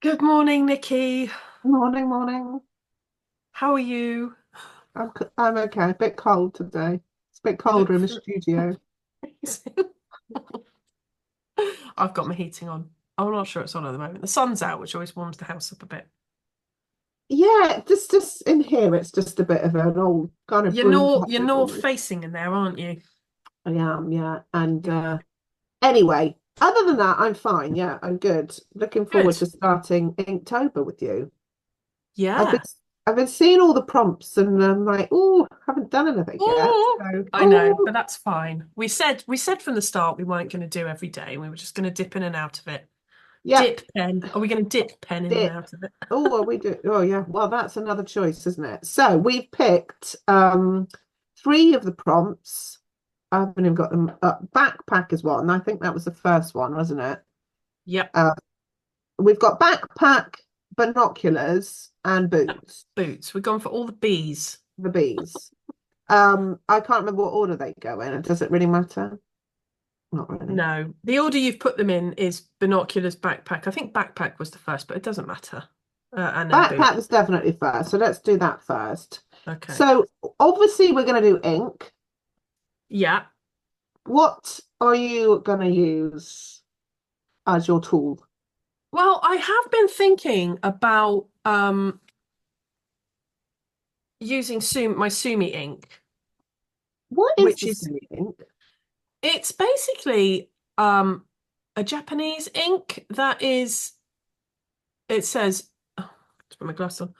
Good morning, Nikki. Morning, morning. How are you? I'm okay. A bit cold today. It's a bit You colder look in the studio. freezing. I've got my heating on. I'm not sure it's on at the moment. The sun's out, which always warms the house up a bit. Yeah, just in here, it's just a bit of an old kind of broom You're cupboard north almost. facing in there, aren't you? I am, yeah. And Yeah. anyway, other than that, I'm fine. Yeah, I'm good. Looking forward Good. to starting Inktober with you. I've been Yeah. I've been seeing all the prompts and I'm like, oh, haven't done anything yet. Oh, So, I know, oh, but that's fine. We said from the start we weren't going to do every day. We were just going to dip in and out of it. yeah, Dip pen. Are we going to dip pen in and dip. out of it? Oh, are we do? Oh, yeah. Well, that's another choice, isn't it? So we've picked three of the prompts. I haven't even got them up. Backpack is one. I think that was the first one, wasn't it? Yep. Uh, we've got backpack, binoculars, and boots. Boots. We've gone for all the bees. The bees. I can't remember what order they go in. Does it really matter? Not really. No, the order you've put them in is binoculars, backpack. I think backpack was the first, but it doesn't matter. And then boot. Backpack was definitely first, so let's do that first. Okay. So obviously we're going to do ink. Yeah. What are you going to use as your tool? Well, I have been thinking about using my Sumi ink, What is which the is Sumi ink? it's basically a Japanese ink that is it says let's put my glass on.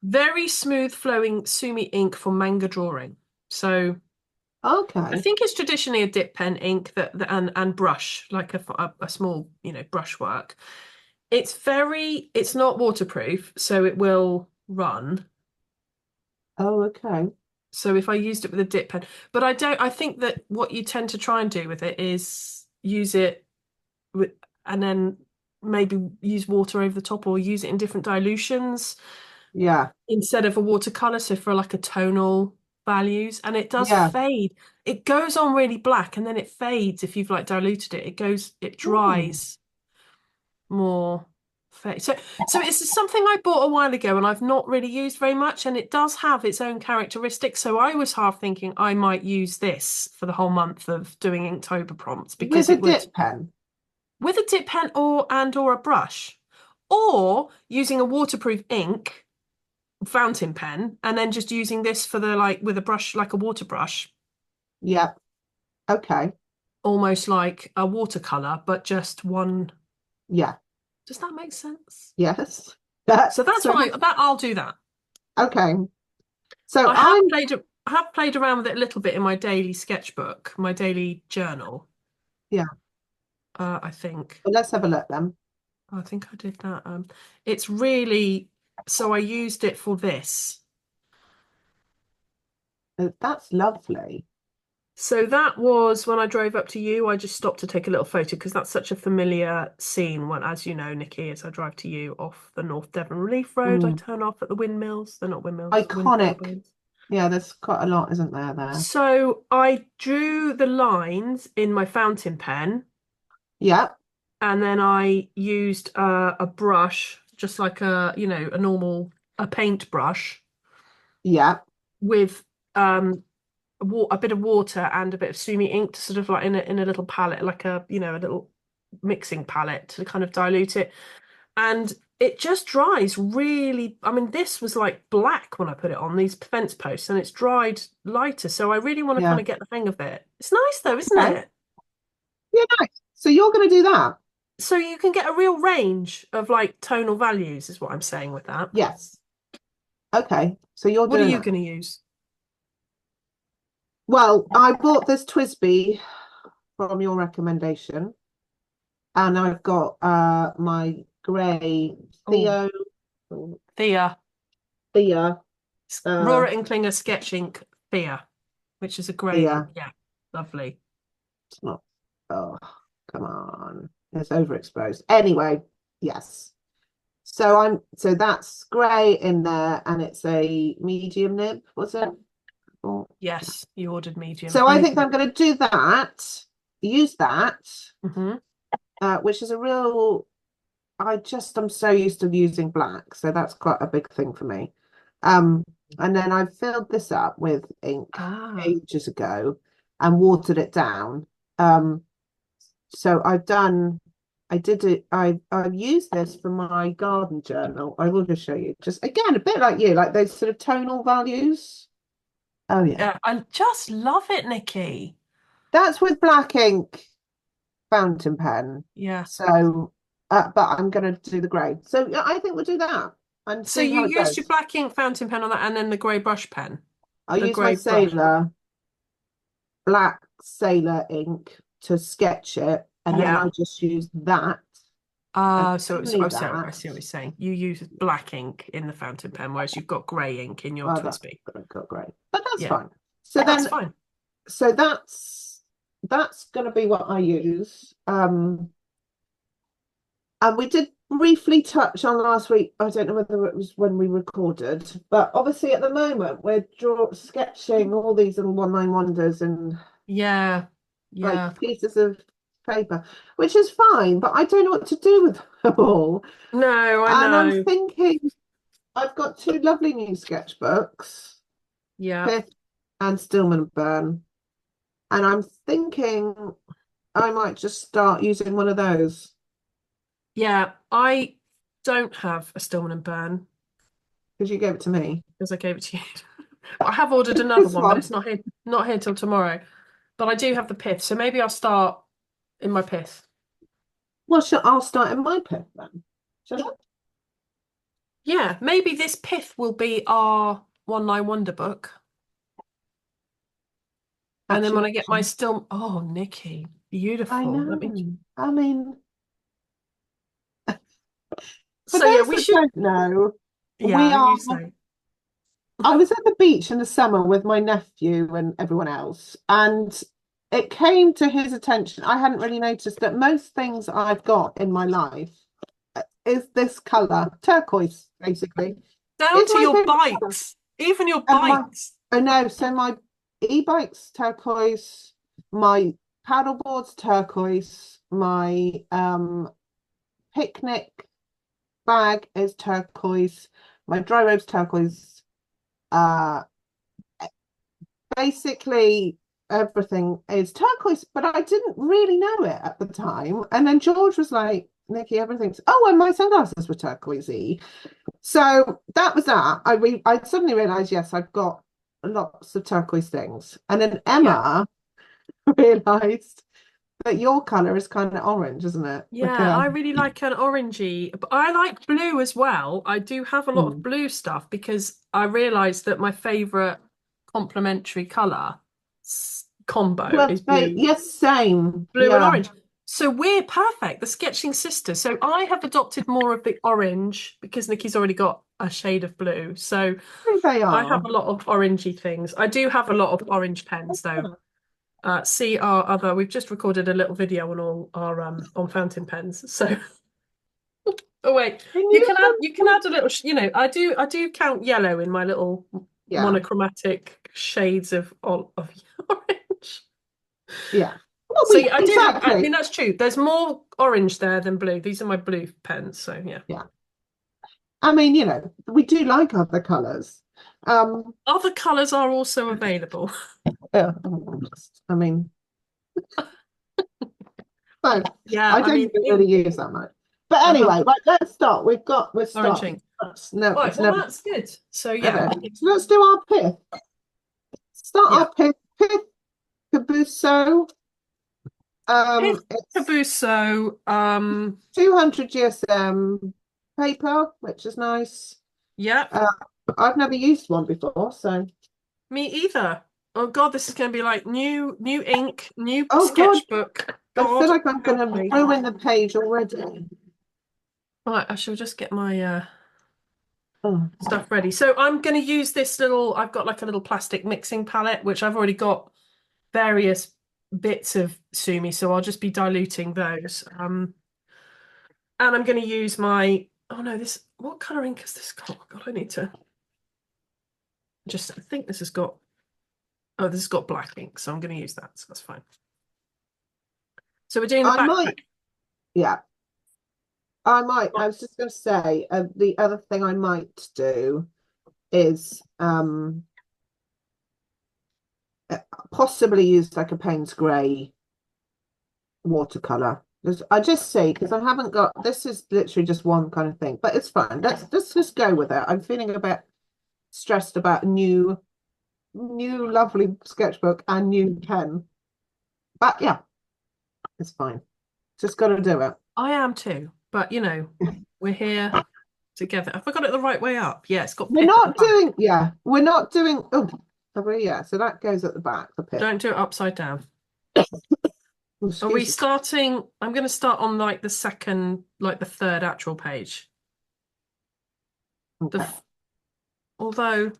Very smooth flowing Sumi ink for manga drawing. So I Okay. think it's traditionally a dip pen ink and brush, like a small, brushwork. It's not waterproof, so it will run. Oh, okay. So if I used it with a dip pen, but I think that what you tend to try and do with it is use it with, and then maybe use water over the top or use it in different dilutions Yeah. instead of a watercolor. So for like a tonal values, and it does Yeah. fade. It goes on really black and then it fades if you've like diluted it. It Hmm. dries more fade. So it's something I bought a while ago and I've not really used very much, and it does have its own characteristics. So I was half thinking I might use this for the whole month of doing Inktober prompts With because a it would dip pen. with a dip pen or a brush, or using a waterproof ink fountain pen and then just using this for the like with a brush like a water brush, Yeah. Okay. almost like a watercolor, but just one. Yeah. Does that make sense? Yes. So that's So, why that I'll do that. okay. So I have I'm, played around with it a little bit in my daily sketchbook, my daily journal. yeah. I think. Well, let's have a look then. I think I did that. It's really so I used it for this. That's lovely. So that was when I drove up to you. I just stopped to take a little photo because that's such a familiar scene. When, as you know, Nikki, as I drive to you off the North Devon Relief Road, I Mm. turn off at the windmills. They're not windmills, wind Iconic. turbines. Yeah, there's quite a lot, isn't there? So I drew the lines in my fountain pen, Yeah. and then I used a brush, just like a normal a paint brush Yeah. with a bit of water and a bit of sumi ink to sort of like in a little palette, like a little mixing palette to kind of dilute it. And it just dries really. I mean, this was like black when I put it on these fence posts, and it's dried lighter. So I really want to kind Yeah. of get the hang of it. It's nice though, isn't Okay. it? Yeah, nice. So you're going to do that? So you can get a real range of like tonal values, is what I'm saying with that. Yes. Okay. So you're What are doing you that. going to use? Well, I bought this TWSBI from your recommendation, and I've got my grey Oh, Thea. Thea, uh Rohrer and Klinger SketchInk Thea, which is a grey ink. Thea. Yeah, lovely. It's not, oh, come on. It's overexposed. Anyway, yes. So that's grey in there, and it's a medium nib, was it? Or- Yes, you ordered medium. So I think Medium. I'm going to do that, use that, Hmm. which is a real I'm so used to using black, so that's quite a big thing for me. Um, and then I filled this up with ink Ah, ages ago and watered it down. Um, so I did it. I've used this for my garden journal. I will just show you. Just again, a bit like you, like those sort of tonal values. Oh yeah, yeah, I just love it, Nikki. that's with black ink fountain pen. Yeah. So, but I'm gonna do the grey. So yeah, I think we'll do that and So see you how it used your goes. black ink fountain pen on that and then the grey brush pen, I the use my grey brush. Sailor black Sailor ink to sketch it, and then Yeah. I just use that and So it's, only oh, so I that. see what you're saying. You use black ink in the fountain pen, whereas you've got grey ink in your Oh, that's TWSBI. got great, but that's Yeah, fine. So that's then, fine. so that's going to be what I use. And we did briefly touch on last week. I don't know whether it was when we recorded, but obviously at the moment we're sketching all these little one-line wonders and Yeah, like yeah. pieces of paper, which is fine, but I don't know what to do with them all. No, I And I'm know. thinking I've got two lovely new sketchbooks, Yeah, Pith and Stillman Birn, and I'm thinking I might just start using one of those yeah. I don't have a Stillman and Birn because you gave it to me. because I gave it to you. But I have ordered another This one, but one. it's not here till tomorrow. But I do have the pith, so maybe I'll start in my pith. Well, I'll start in my Pith then. Shall I? Yeah, maybe this pith will be our one line wonder book. And then when Actually, I get my still, oh, Nikki, I beautiful. Let me. know. I mean, for So yeah, those we that should. don't know, we Yeah, are. you say. I was at the beach in the summer with my nephew and everyone else, and it came to his attention. I hadn't really noticed that most things I've got in my life is this color, turquoise, basically. Down It's to my your favorite color. bikes, even your And my, bikes. I know, so my e-bike's turquoise, my paddleboard's turquoise, my picnic bag is turquoise, my dry robe's turquoise. Uh, Basically everything is turquoise, but I didn't really know it at the time. And then George was like, Nikki, everything's and my sunglasses were turquoisey. So that was that. I suddenly realized, yes, I've got lots of turquoise things. And then Yeah. Emma realized that your color is kind of orange, isn't it? Like Yeah, I really like an orangey, but I like blue as well. I do have a lot of hmm. blue stuff because I realized that my favorite complementary color combo Well, is blue, yes, same. blue and Yeah. orange. So we're perfect, the sketching sisters. So I have adopted more of the orange because Nikki's already got a shade of blue. So I think they I are. have a lot of orangey things. I do have a lot of orange pens though. See our other. We've just recorded a little video on all our on fountain pens. So oh wait, Can you you can add a little. I do count yellow in my little yeah, monochromatic shades of orange. yeah. Well, So we yeah, I do have. I exactly. mean, that's true. There's more orange there than blue. These are my blue pens. So yeah. Yeah. I mean, we do like other colours. Um, Other colours are also available. yeah, I mean, so Yeah, I I don't mean, even really use that much. But uh-huh. anyway, right, let's start. We're Orange starting. ink. No, Right, it's well never. that's good. So yeah, Okay. So let's do our pith. Start yeah. our pith Kabosu. Pith It's Kabosu. 200 GSM paper, which is nice. Yeah. Uh, I've never used one before, so Me either. Oh God, this is going to be like new ink, new oh God, sketchbook. I feel God like I'm help gonna me. ruin the page already. Right, I shall just get my Oh, stuff ready. So I'm going to use this little. I've got like a little plastic mixing palette, which I've already got various bits of Sumi, so I'll just be diluting those. And I'm going to use my. Oh no, this. What color ink has this got? Oh, God, I need to just. I think this has got. Oh, this has got black ink, so I'm going to use that. So that's fine. So we're doing the I backpack. might, yeah. I might. I was just going to say the other thing I might do is possibly use like a Payne's Grey watercolor. I just say because I haven't got this is literally just one kind of thing, but it's fine. Let's just go with it. I'm feeling a bit stressed about new lovely sketchbook and new pen, but yeah, it's fine. Just got to do it. I am too, but we're here together. Have I got it the right way up? Yeah, it's got We're pith at the not back. doing, yeah, we're not doing, oh, have we? Yeah, so that goes at the back, the pith. Don't do it upside down. Oh, Are we excuse me. starting? I'm going to start on like the second, like the third actual page. The Okay. although,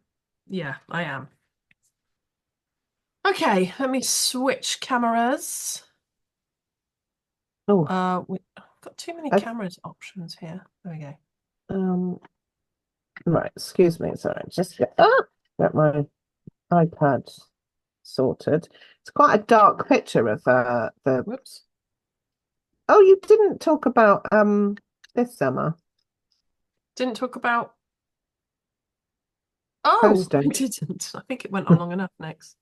yeah, I am. Okay, let me switch cameras. Oh, I've got too many I've, cameras options here. There we go. um, right, excuse me, sorry, just get my iPad sorted. It's quite a dark picture of the, Whoops. oh, you didn't talk about this summer Didn't talk about. Oh, I posting. didn't. I think it went on long enough next.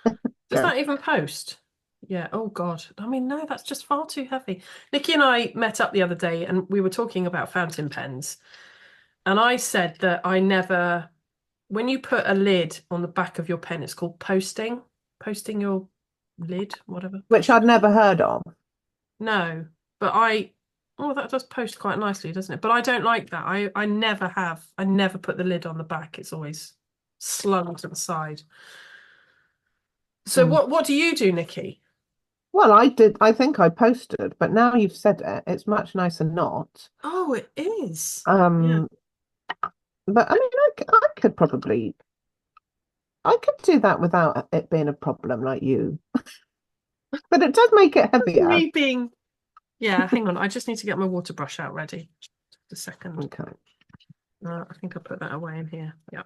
Does Okay. that even post? Yeah. Oh God. I mean, no, that's just far too heavy. Nikki and I met up the other day and we were talking about fountain pens. And I said that I never, when you put a lid on the back of your pen, it's called posting. Posting your lid, whatever. Which I'd never heard of. No, but oh, that does post quite nicely, doesn't it? But I don't like that. I never have. I never put the lid on the back. It's always slung to the side. So Mm. what do you do, Nikki? Well, I did, I think I posted, but now you've said it, it's much nicer not. Oh, it is. Yeah. Um, but I mean, I could probably, I could do that without it being a problem like you. But it does make it heavier. Me being, yeah, hang on. I just need to get my water brush out ready. Just a second. Okay. I think I put that away in here. Yeah.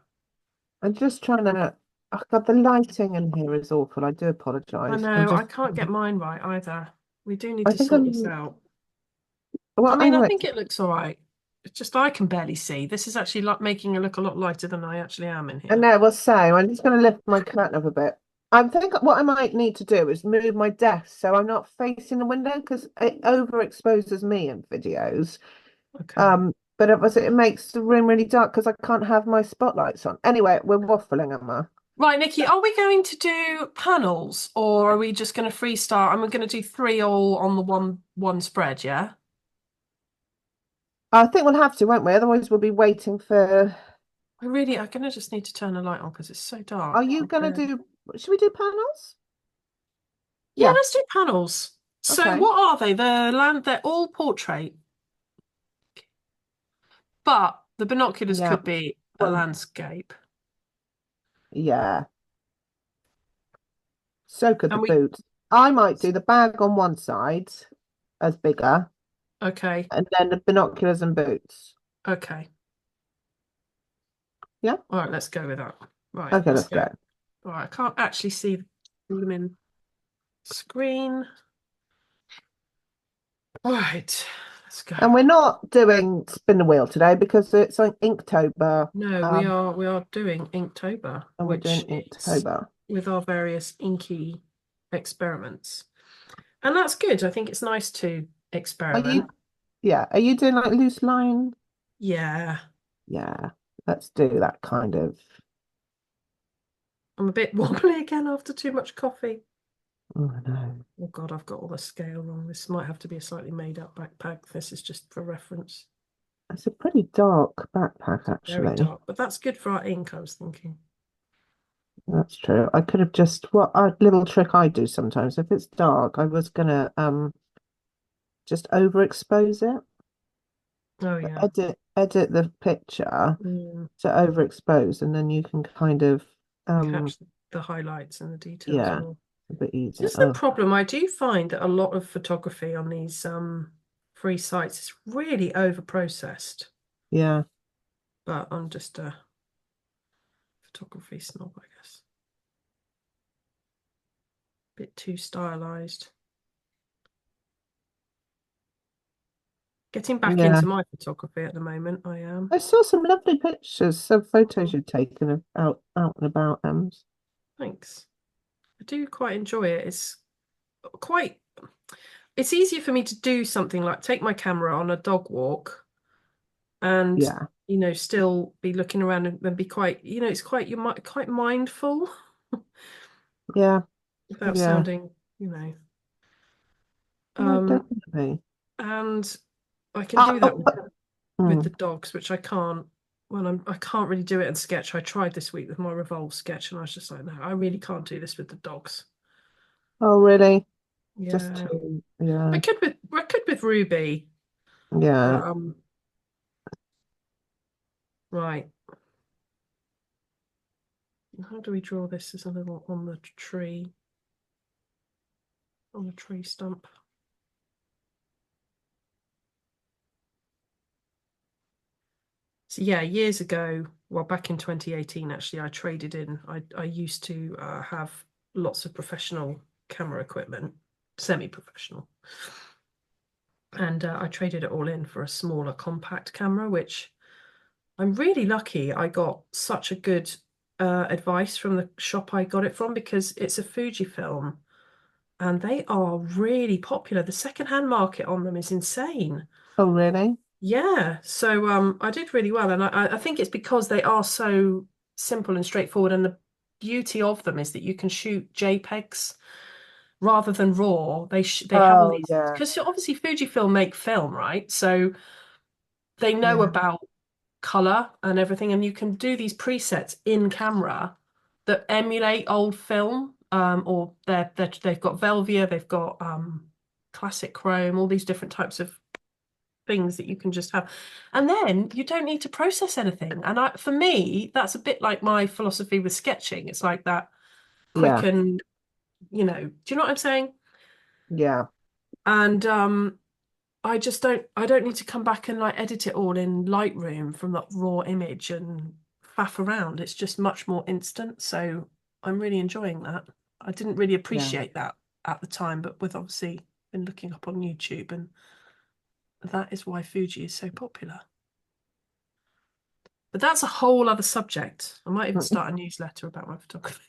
I'm just trying to, oh God, the lighting in here is awful. I do I apologize. I'm know. I just, can't get mine right either. We do need I to think sort this I'm, out. I well, mean, I anyway, think it looks all right. It's just I can barely see. This is actually like making it look a lot lighter than I actually am in and here. now we'll say, I'm just going to lift my curtain up a bit. I think what I might need to do is move my desk so I'm not facing the window because it overexposes me in videos. Okay. But it makes the room really dark because I can't have my spotlights on. Anyway, we're waffling, Emma. Right, Nikki, are we going to do panels or are we just going to freestyle? I'm going to do three all on the one spread, yeah? I think we'll have to, won't we? Otherwise, we'll be waiting for. I'm going to just need to turn the light on because it's so Are dark. you going to do? Should we do panels? Yeah, Yeah. let's do panels. So Okay. what are they? They're all portrait, but the binoculars Yeah. could be a Well, landscape. yeah. So could the And we, boots. I might do the bag on one side as bigger, okay, and then the binoculars and boots. okay. Yeah. All right, let's go with that. Right, Okay, let's let's go. go. All right, I can't actually see the blooming screen. All right, let's go. And we're not doing spin the wheel today because it's like Inktober. No, we are doing Inktober, And we're doing which is Inktober. with our various inky experiments. And that's good. I think it's nice to Are experiment. you? Yeah. Are you doing like loose line? Yeah, Yeah. Let's do that kind of. I'm a bit wobbly again after too much coffee. Oh no. Oh God, I've got all the scale wrong. This might have to be a slightly made up backpack. This is just for reference. It's a pretty dark backpack, Very actually. dark, but that's good for our ink, I was thinking. That's true. I could have just what a little trick I do sometimes. If it's dark, I was gonna just overexpose it. Oh yeah. Edit the picture Mm, to overexpose, and then you can kind of catch the highlights and the details yeah, more. a bit easier. This is the Oh problem. I do find that a lot of photography on these free sites is really over processed. yeah. But I'm just a photography snob, I guess. Bit too stylized. Getting back Yeah. into my photography at the moment, I am. I saw some lovely pictures, some photos you'd taken of out and about them. Thanks. I do quite enjoy it. Quite, it's easier for me to do something like take my camera on a dog walk and, Yeah. still be looking around and be quite, it's quite, quite mindful Yeah. without Yeah. sounding, you know. No, Um, definitely. and I can do that Oh, with the mm. dogs, which I can't I can't really do it in sketch. I tried this week with my revolve sketch and I was just like, no, I really can't do this with the dogs. Oh, really? Just Yeah. to, yeah. I could with Ruby, but Yeah. right. How do we draw this as a little on the tree stump? So yeah, years ago, well, back in 2018, actually, I traded in. I used to have lots of professional camera equipment, semi-professional, and I traded it all in for a smaller compact camera, which I'm really lucky. I got such a good advice from the shop I got it from because it's a Fujifilm, and they are really popular. The secondhand market on them is insane. Oh, really? Yeah, so I did really well, and I think it's because they are so simple and straightforward, and the beauty of them is that you can shoot JPEGs rather than RAW. They have all Oh, these yeah. because obviously Fujifilm make film, right? So they know Yeah. about color and everything, and you can do these presets in camera that emulate old film, or they've got Velvia, they've got classic chrome, all these different types of things that you can just have. And then you don't need to process anything. And for me, that's a bit like my philosophy with sketching. It's like that quick Yeah. and, do you know what I'm saying? Yeah. And I don't need to come back and like edit it all in Lightroom from that raw image and faff around. It's just much more instant. So I'm really enjoying that. I didn't really Yeah. appreciate that at the time, but with obviously been looking up on YouTube, and that is why Fuji is so popular. But that's a whole other subject. I might even start a newsletter about my photography.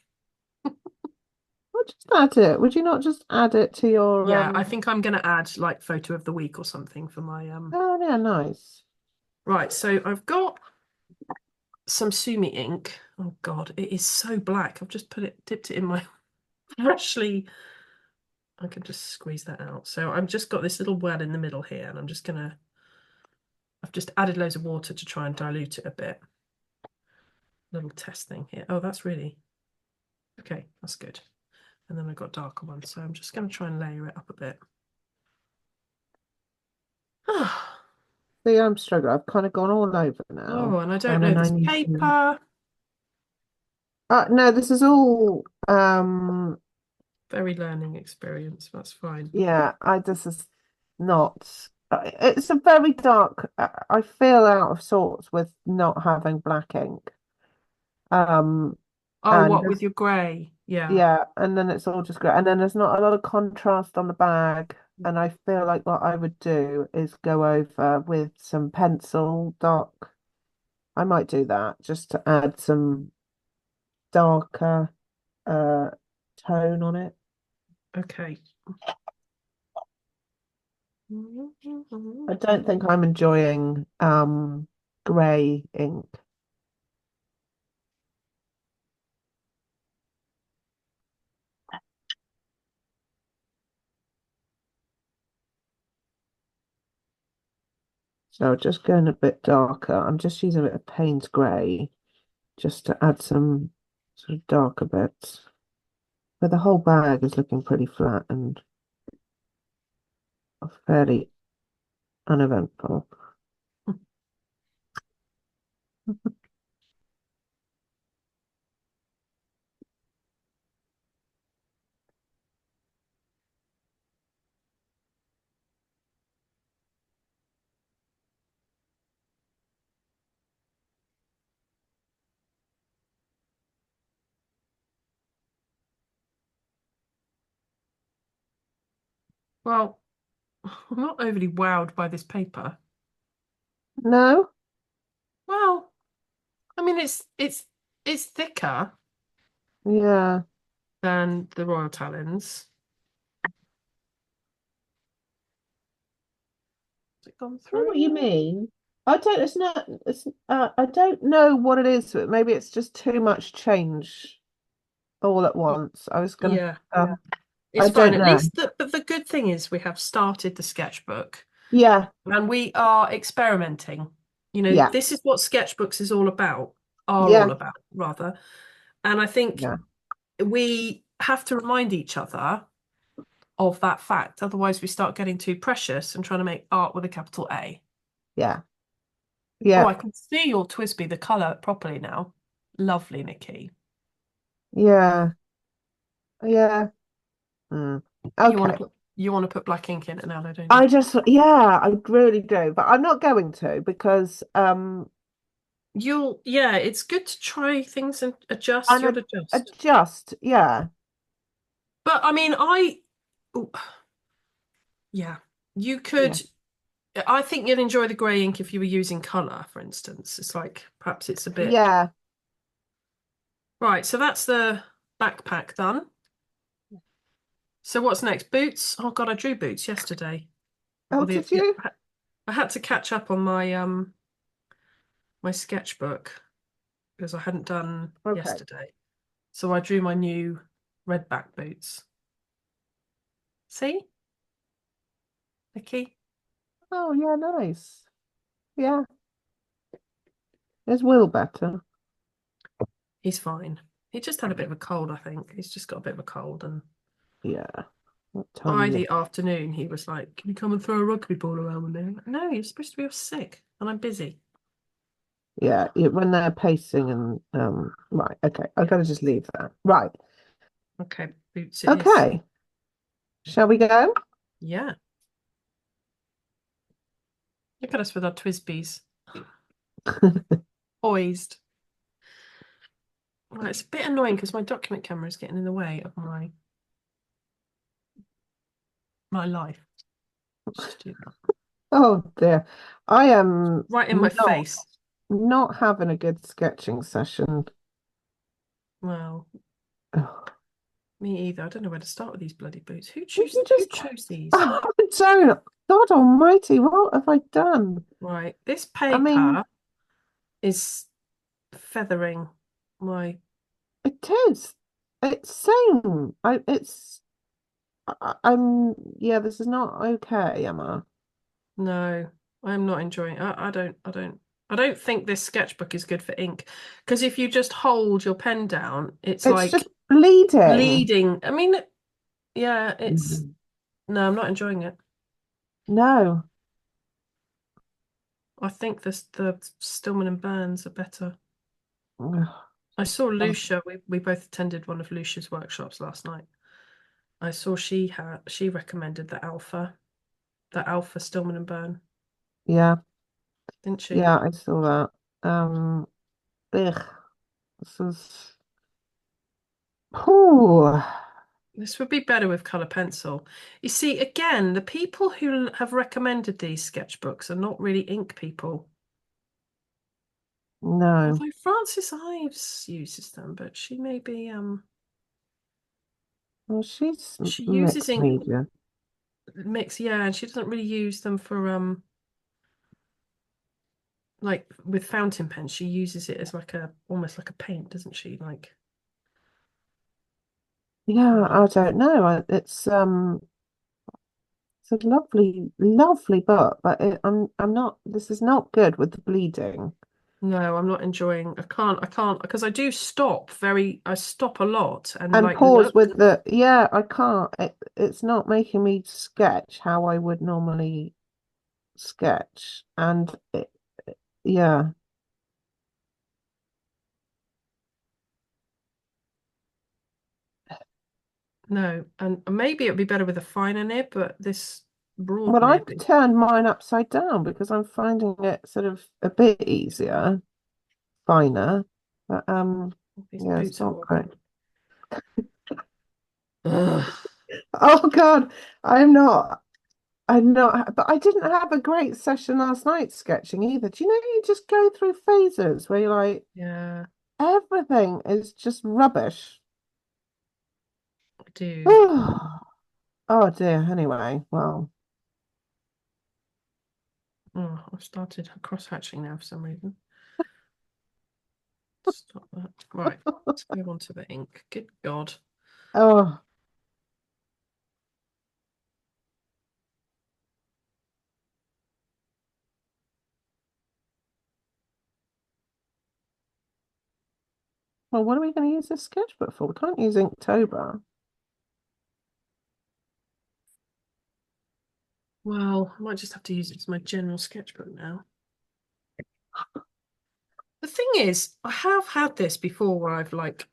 Well, just add it. Would you not just add it to your Yeah, I think I'm going to add like photo of the week or something for my Oh, yeah, nice. Right, so I've got some Sumi ink. Oh God, it is so black. I've just dipped it in my freshly. I can just squeeze that out. So I've just got this little well in the middle here, and I've just added loads of water to try and dilute it a bit. Little test thing here. Oh, that's really okay. That's good. And then I've got darker ones, so I'm just going to try and layer it up a bit. See, I'm struggling. I've kind of gone all over Oh, now. and I don't And know then I this need to. paper. No, this is all. Very learning experience. That's fine. Yeah, this is not. It's a very dark. I feel out of sorts with not having black ink. Um, Oh, and what with this, your grey? Yeah. yeah, and then it's all just great. And then there's not a lot of contrast on the bag. And I feel like what I would do is go over with some pencil dark. I might do that just to add some darker uh tone on it. Okay. I don't think I'm enjoying grey ink. So just going a bit darker. I'm just using a bit of Payne's grey just to add some sort of darker bits. But the whole bag is looking pretty flat and fairly uneventful. Well, I'm not overly wowed by this paper. No? Well, I mean, it's thicker Yeah. than the Royal Talons. Has it gone I know what you through? mean. I don't, it's not, it's, I don't know what it is, but maybe it's just too much change all at once. I was gonna, Yeah, I it's fine. don't At know. least but the good thing is we have started the sketchbook Yeah, and we are experimenting. You know, yeah, this is what sketchbooks is all about, are all yeah, about, rather. And I think yeah, we have to remind each other of that fact. Otherwise, we start getting too precious and trying to make art with a capital A. yeah, Oh, yeah, I can see your TWSBI, the colour properly now. Lovely, Nikki. yeah, yeah. Mm. Okay. You want to put black ink in it now, though, don't you? I just, yeah, I really do, but I'm not going to because Yeah, it's good to try things and adjust. I'm You'll a adjust. adjust. Yeah, But I mean, ooh, yeah, you yeah, could. I think you'd enjoy the grey ink if you were using colour, for instance. It's like perhaps it's a bit yeah. right. So that's the backpack done. So what's next? Boots? Oh God, I drew boots yesterday. Oh, Or did yeah, you? I had to catch up on my sketchbook because I hadn't done Okay. yesterday. So I drew my new red back boots. See, Nikki? Oh, yeah, nice. Yeah, is Will better? He's fine. He just had a bit of a cold, I think. He's just got a bit of a cold. And Yeah. What by time is the it? afternoon, he was like, "Can you come and throw a rugby ball around with me?" I'm like, no, you're supposed to be off sick, and I'm busy. Yeah, when they're pacing and right, okay. I've got to just leave that. Right. Okay, boots it is. Okay. Shall we go? Yeah. Look at us with our TWSBIs. Poised. Well, it's a bit annoying because my document camera is getting in the way of my life. Let's just do that. Oh dear. I am Right in my not face. not having a good sketching session. Well, Ugh. me either. I don't know where to start with these bloody boots. Would you Who just chose these? oh, don't God Almighty, what have I done? Right. This I mean, paper is feathering my it is. It's same. I'm yeah, this is not okay, Emma. no, I'm not enjoying I don't think this sketchbook is good for ink. Because if you just hold your pen down, it's It's just like bleeding. bleeding. I mean, yeah, it's Mm. no, I'm not enjoying it. No. I think the Stillman and Burns are better. Ugh. I saw Lucia, we both attended one of Lucia's workshops last night. I saw she recommended the Alpha Stillman and Burn, Yeah, didn't she? yeah, I saw that. Ugh, this is oh This would be better with colour pencil. You see, again, the people who have recommended these sketchbooks are not really ink people. no. Although Frances Ives uses them, but she may be Well, she's she uses mixed ink media. mix, yeah, and she doesn't really use them for like with fountain pens, she uses it as like a almost like a paint, doesn't she? Like Yeah, uh, I don't know. It's a lovely, lovely book, but I'm not. This is not good with the bleeding. no, I'm not enjoying. I can't because I stop a lot and And like pause look. with the yeah, I can't. It's not making me sketch how I would normally sketch, and yeah. No, and maybe it'd be better with a finer nib, but this broad Well, I've nib, turned mine upside down because I'm finding it sort of a bit easier, finer. But these yeah, it's boots are not great. horrible. Ugh. Oh God, I'm not. I'm not, but I didn't have a great session last night sketching either. Do you know you just go through phases where you're like, Yeah, everything is just rubbish. I do. Oh dear. Anyway, well, Oh, I've started cross-hatching now for some reason. Stop that. Right, let's go on to the ink. Good God. oh, well, what are we going to use this sketchbook for? We can't use Inktober. Well, I might just have to use it as my general sketchbook now. The thing is, I have had this before where I've like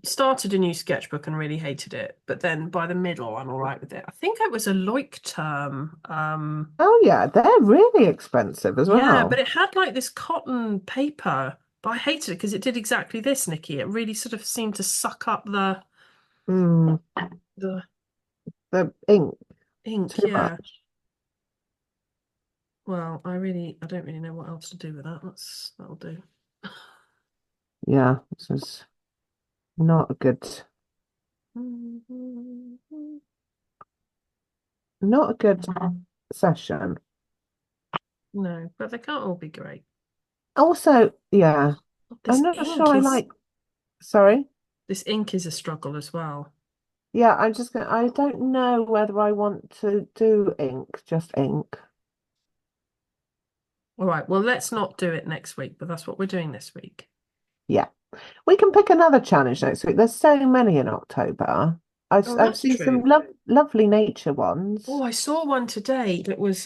started a new sketchbook and really hated it, but then by the middle I'm all right with it. I think it was a Loic term. Oh yeah, they're really expensive as Yeah, but well. it had like this cotton paper, but I hated it because it did exactly this, Nikki. It really sort of seemed to suck up Mm, the the ink ink, too yeah. much. Well, I don't really know what else to do with that. That'll do. Yeah, this is not a good, not a good session. No, but they can't all be great. Also, yeah, I'm This not sure ink I is like, sorry. this ink is a struggle as well. Yeah, I don't know whether I want to do ink, just ink. All right, well, let's not do it next week, but that's what we're doing this week. Yeah, we can pick another challenge next week. There's so many in October. Oh, I've that's seen some true. lovely nature ones. Oh, I saw one today that was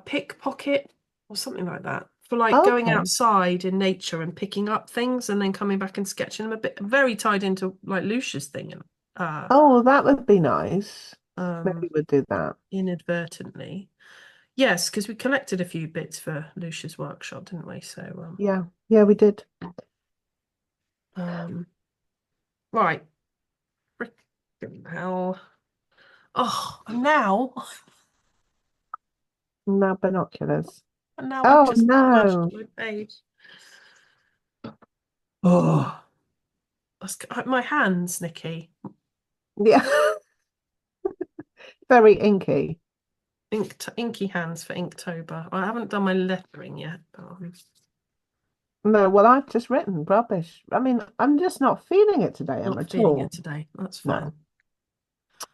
pickpocket or something like that for like going Okay. outside in nature and picking up things and then coming back and sketching them a bit, very tied into like Lucia's thing and Oh, that would be nice. um Maybe we'll do that. inadvertently. Yes, because we collected a few bits for Lucia's workshop, didn't we? So Yeah, yeah, we did. um right. Frickin' hell. Oh, and now No binoculars. and now I've Oh just smashed no. my face. Oh, my hands, Nikki. Yeah, very inky. Inky hands for Inktober. I haven't done my lettering yet, but I'm No, well, I've just written rubbish. I mean, I'm just not feeling it today, Emma, not at feeling it all. today. That's No. fine.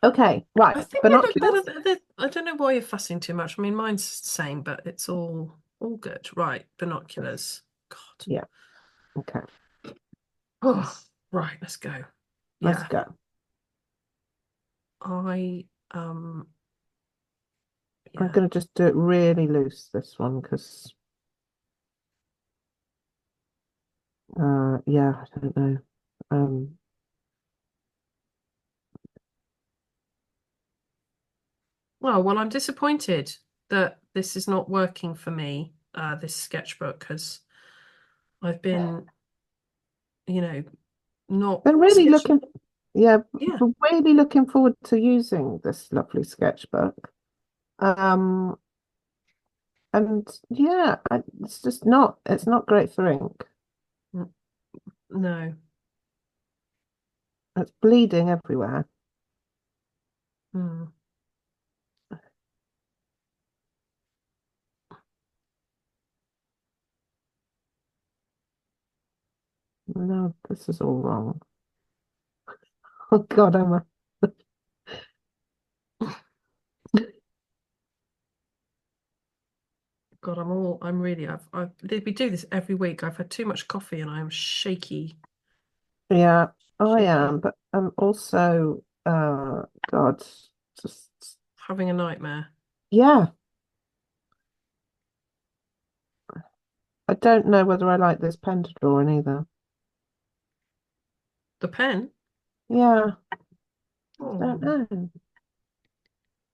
Okay, right. I think they look better. Binoculars? I don't know why you're fussing too much. I mean, mine's the same, but it's all good. Right, binoculars. God. Yeah. Okay, Oh, right, let's go. let's Yeah, go. I I'm yeah. going to just do it really loose, this one, because, yeah, I don't know. Um, Well, I'm disappointed that this is not working for me. This sketchbook because I've been, you know, not been really sketching. looking, yeah, Yeah. really looking forward to using this lovely sketchbook. Um, and yeah, it's just not, it's not great for ink. No. It's bleeding everywhere. Mm. No, this is all wrong. Oh God, Emma. God, we do this every week. I've had too much coffee and I'm shaky, Yeah, I shaky, am, but I'm also, God, just, having a nightmare. yeah, I don't know whether I like this pen to draw in either. The pen? Yeah, don't Oh, know.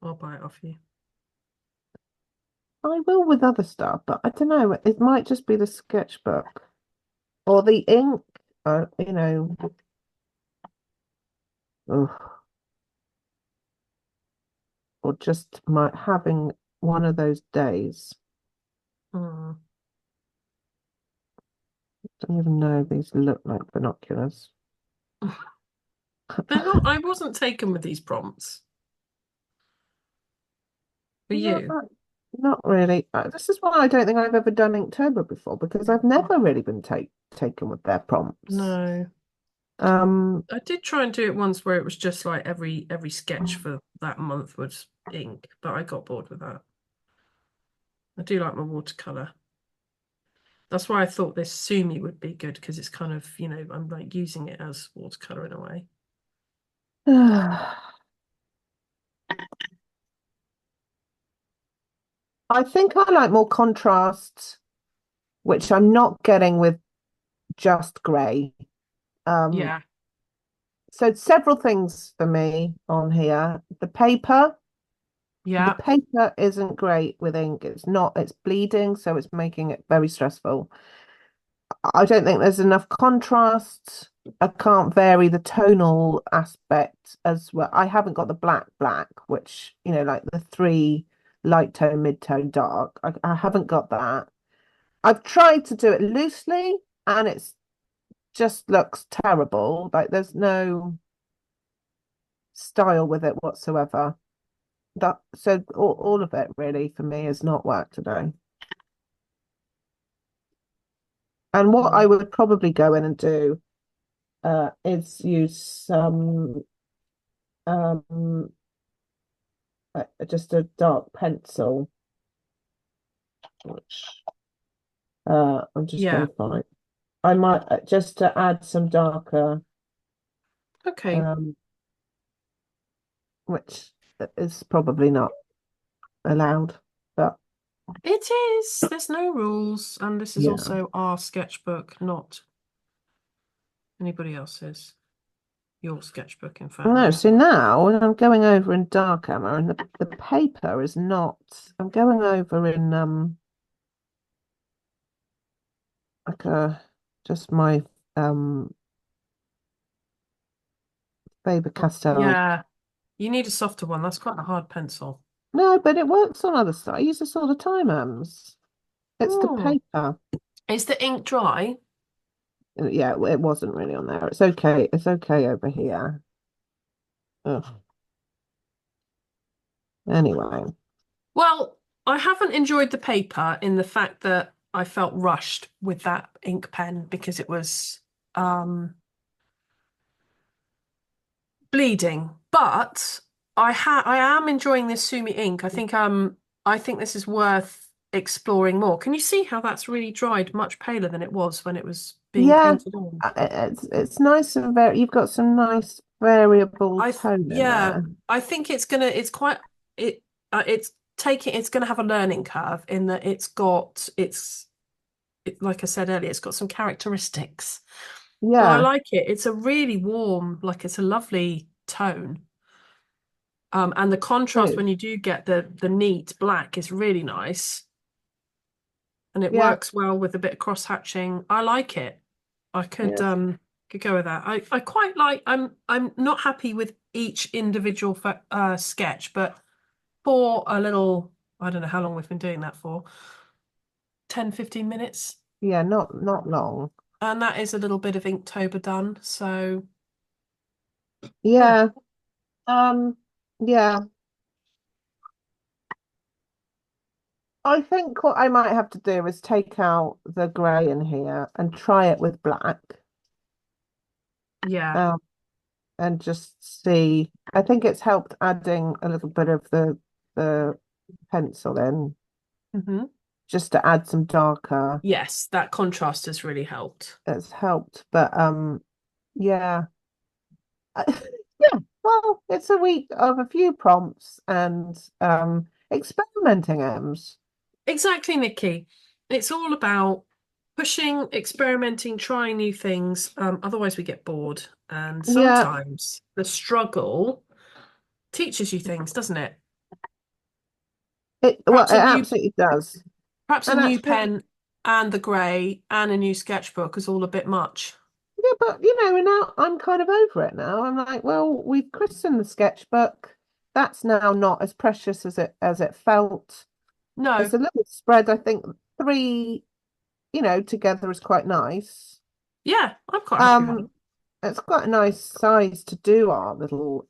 I'll buy it off you. I will with other stuff, but I don't know. It might just be the sketchbook or the ink. You know, Ugh. Or just my having one of those days. Hmm. Don't even know these look like binoculars. They're not, I wasn't taken with these prompts. For No, you? not really. This is why I don't think I've ever done Inktober before because I've never really been taken with their prompts. No. Um, I did try and do it once where it was just like every sketch for that month was ink, but I got bored with that. I do like my watercolor. That's why I thought this Sumi would be good because it's kind of, I'm like using it as watercolor in a way. I think I like more contrast, which I'm not getting with just grey. Um, Yeah. so several things for me on here. The Yeah. paper isn't great with ink. It's not, it's bleeding, so it's making it very stressful. I don't think there's enough contrast. I can't vary the tonal aspect as well. I haven't got the black, which, like the three light tone, mid tone, dark. I haven't got that. I've tried to do it loosely and it's just looks terrible. Like there's no style with it whatsoever. That so all of it really for me has not worked today. And what I Mm. would probably go in and do is use some um just a dark pencil, which I'm just Yeah. going to find. I might just to add some darker, Okay. um, which is probably not allowed, but It is. There's no rules, and this is yeah. also our sketchbook, not anybody else's. Your sketchbook, in No, fairness. so now when I'm going over in dark Emma and the paper is not, I'm going over in like a just my um Faber-Castell. Yeah. You need a softer one. That's quite a hard pencil. No, but it works on other stuff. I use this all the time, Ems. It's the Hmm. paper. Is the ink dry? Yeah, it wasn't really on there. It's okay. It's okay over here. Ugh. Anyway, Well, I haven't enjoyed the paper in the fact that I felt rushed with that ink pen because it was bleeding. But I am enjoying this Sumi ink. I think this is worth exploring more. Can you see how that's really dried much paler than it was when it was being yeah, painted on? it's nice and very. You've got some nice variable tone in Yeah, there. I think it's quite it it's it's gonna have a learning curve in that like I said earlier, it's got some characteristics. But I Yeah, like it. It's a really warm, like it's a lovely tone. And the contrast true. when you do get the neat black is really nice. And it Yeah, works well with a bit of cross hatching. I like it. I yes, could go with that. I quite like I'm not happy with each individual sketch, but for a little I don't know how long we've been doing that for, 10, 15 minutes. yeah, not long. And that is a little bit of Inktober done. So yeah. Yeah, um, yeah. I think what I might have to do is take out the grey in here and try it with black. Yeah. Um, and just see. I think it's helped adding a little bit of the pencil in, Hmm. just to add some darker. Yes, that contrast has really helped. It's helped, but yeah. Yeah, well, it's a week of a few prompts and experimenting, Ems. Exactly, Nikki. It's all about pushing, experimenting, trying new things. Otherwise, we get bored. And Yeah, sometimes the struggle teaches you things, doesn't it? well, Perhaps it a new, absolutely does. perhaps a And new actually, pen and the grey and a new sketchbook is all a bit much. but you know, now I'm kind of over it now. I'm like, well, we've christened the sketchbook. That's now not as precious as it felt. It's No. a little spread. I think three, you know, together is quite nice. Yeah, I'm quite happy with it. Um, it's quite a nice size to do our little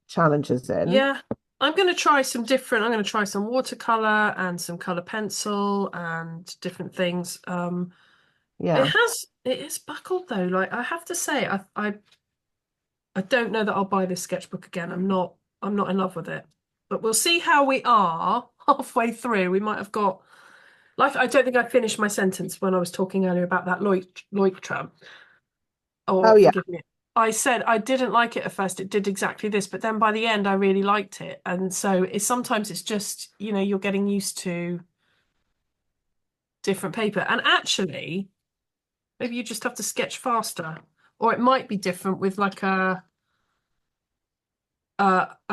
challenges in. Yeah. I'm going to try some different, I'm going to try some watercolor and some color pencil and different things. Yeah. It is buckled though. Like I have to say, I don't know that I'll buy this sketchbook again. I'm not in love with it. But we'll see how we are halfway through. We might have got like I don't think I finished my sentence when I was talking earlier about that Leuchtturm. Oh Or yeah. forgive me. I said I didn't like it at first. It did exactly this, but then by the end I really liked it. And so it's sometimes it's just, you know, you're getting used to different paper. And actually, maybe you just have to sketch faster. Or it might be different with like a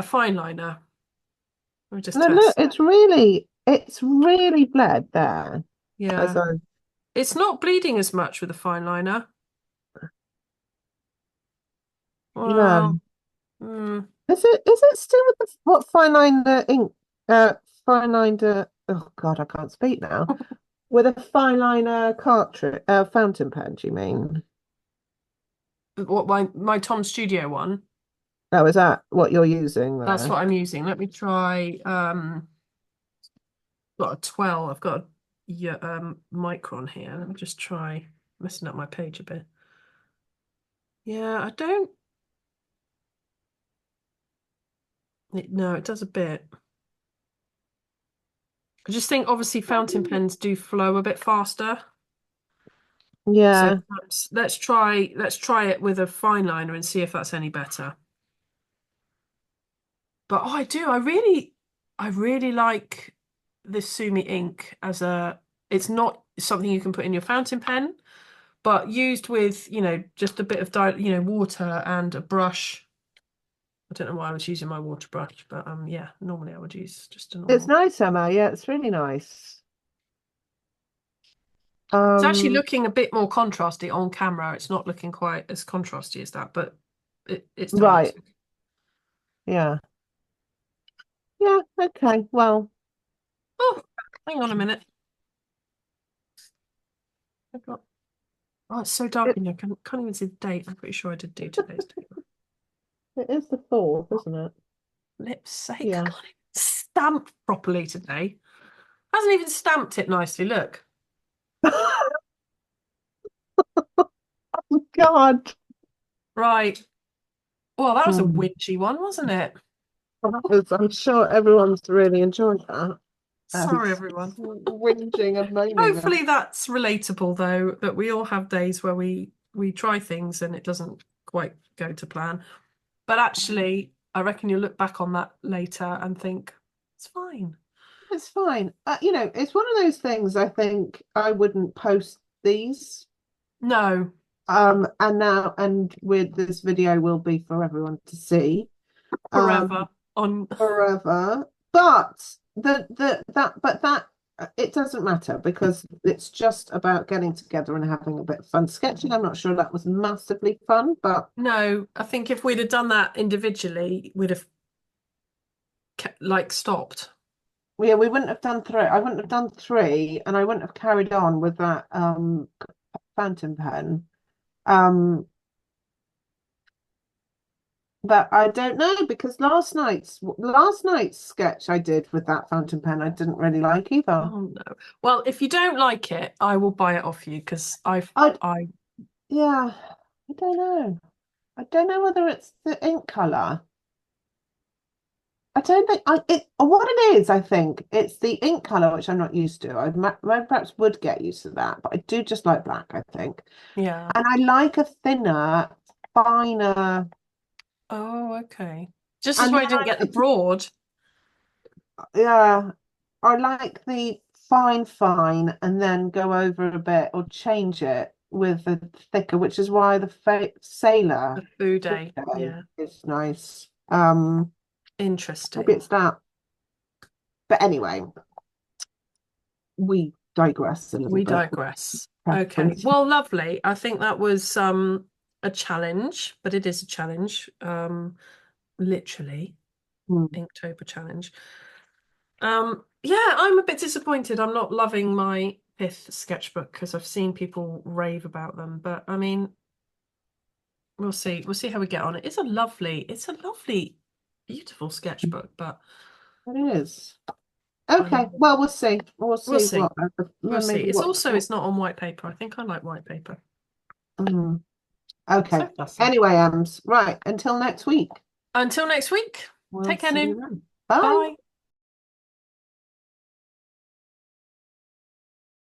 fine liner. We'll just No, look, test. it's really bled there. As Yeah. I, It's not bleeding as much with a fine liner. no. Well, mm, Is it still with the what fine liner ink fine liner oh God, I can't speak now. With a fine liner cartridge fountain pen, do you mean? what my Tom Studio one. Oh, is that what you're using That's there? what I'm using. Let me try got a 12. I've got a yeah, micron here. Let me just try messing up my page a bit. Yeah, I don't no, it does a bit. I just think obviously fountain pens do flow a bit faster. So Yeah. perhaps let's try it with a fine liner and see if that's any better. But oh, I really like this Sumi ink as a it's not something you can put in your fountain pen, but used with, you know, just a bit of water and a brush. I don't know why I was using my water brush, but yeah, normally I would use just a It's normal. nice, Emma. Yeah, it's really nice. It's actually Um, looking a bit more contrasty on camera. It's not looking quite as contrasty as that, but it still looks right. okay. Yeah. Yeah, okay. Well, Oh, hang on a minute. I've got Oh, it's so dark it, in here. Can't even see the date. I'm pretty sure I did do today's date. it is the fourth, isn't it? Lip's sake, I Yeah. can't even stamp properly today. Hasn't even stamped it nicely. Look. God. Right. Well, that was a Hmm. witchy one, wasn't it? I'm sure everyone's really enjoyed that. Sorry, everyone. Whinging and moaning. Hopefully that's relatable though, that we all have days where we try things and it doesn't quite go to plan. But actually, I reckon you'll look back on that later and think it's fine. It's fine. You know, it's one of those things I think I wouldn't post these. No, And with this video will be for everyone to see. forever Um, on. forever. But that it doesn't matter because it's just about getting together and having a bit of fun sketching. I'm not sure that was massively fun, but No, I think if we'd have done that individually, we'd have like stopped. yeah, we wouldn't have done three. I wouldn't have done three, and I wouldn't have carried on with that fountain pen. Um, but I don't know because last night's sketch I did with that fountain pen I didn't really like either. Oh no. Well, if you don't like it, I will buy it off you because I I yeah, I don't know. I don't know whether it's the ink color. I don't think what it is, I think it's the ink color which I'm not used to. I perhaps would get used to that, but I do just like black, I think. yeah. And I like a thinner, finer, Oh, okay. Just as and well then I didn't get the broad. yeah, I like the fine, and then go over a bit or change it with a thicker, which is why the fa The sailor food food day. day Yeah. is nice. Maybe Interesting. it's that. But anyway, we digress a little We bit. digress. Okay. Preference. Well, lovely. I think that was a challenge, but it is a challenge. Literally, Hmm. Inktober challenge. Yeah, I'm a bit disappointed. I'm not loving my Pith sketchbook because I've seen people rave about them. But I mean, we'll see. We'll see how we get on. It's a lovely, beautiful sketchbook, but It is. I Okay, know. well, we'll see. We'll We'll see see. what, We'll see. maybe It's what, also it's not on white paper. I think I like white paper. mm, okay. So fussy. Anyway, right, until next week. Until next week. We'll Take care, see you Noon. then. Bye. Bye.